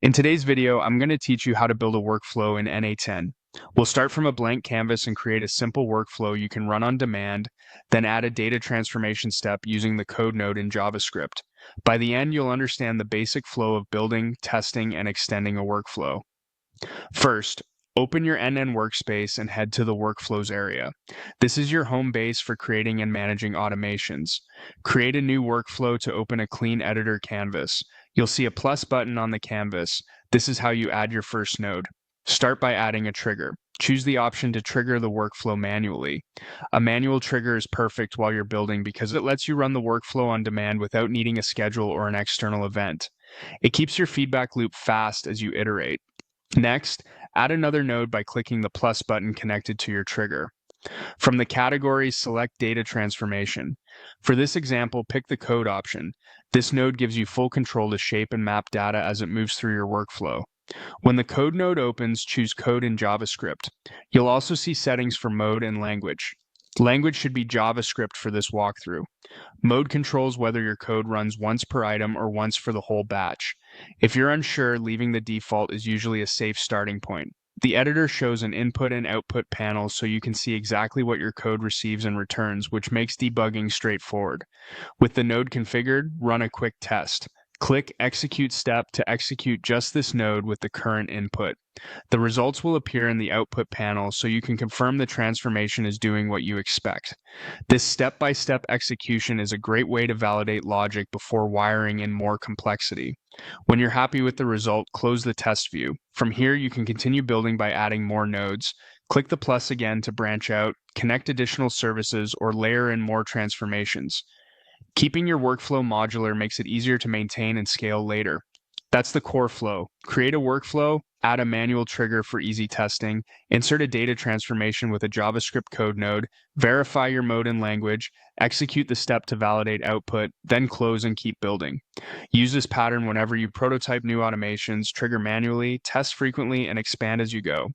In today's video, I'm going to teach you how to build a workflow in N8N. We'll start from a blank canvas and create a simple workflow you can run on demand, then add a data transformation step using the code node in JavaScript. By the end, you'll understand the basic flow of building, testing, and extending a workflow. First, open your N8N workspace and head to the Workflows area. This is your home base for creating and managing automations. Create a new workflow to open a clean editor canvas. You'll see a plus button on the canvas. This is how you add your first node. Start by adding a trigger. Choose the option to trigger the workflow manually. A manual trigger is perfect while you're building because it lets you run the workflow on demand without needing a schedule or an external event. It keeps your feedback loop fast as you iterate. Next, add another node by clicking the plus button connected to your trigger. From the categories, select Data Transformation. For this example, pick the Code option. This node gives you full control to shape and map data as it moves through your workflow. When the Code node opens, choose Code in JavaScript. You'll also see settings for mode and language. Language should be JavaScript for this walkthrough. Mode controls whether your code runs once per item or once for the whole batch. If you're unsure, leaving the default is usually a safe starting point. The editor shows an input and output panel so you can see exactly what your code receives and returns, which makes debugging straightforward. With the node configured, run a quick test. Click Execute Step to execute just this node with the current input. The results will appear in the output panel so you can confirm the transformation is doing what you expect. This step-by-step execution is a great way to validate logic before wiring in more complexity. When you're happy with the result, close the test view. From here, you can continue building by adding more nodes. Click the plus again to branch out, connect additional services, or layer in more transformations. Keeping your workflow modular makes it easier to maintain and scale later. That's the core flow. Create a workflow, add a manual trigger for easy testing, insert a data transformation with a JavaScript code node, verify your mode and language, execute the step to validate output, then close and keep building. Use this pattern whenever you prototype new automations, trigger manually, test frequently, and expand as you go.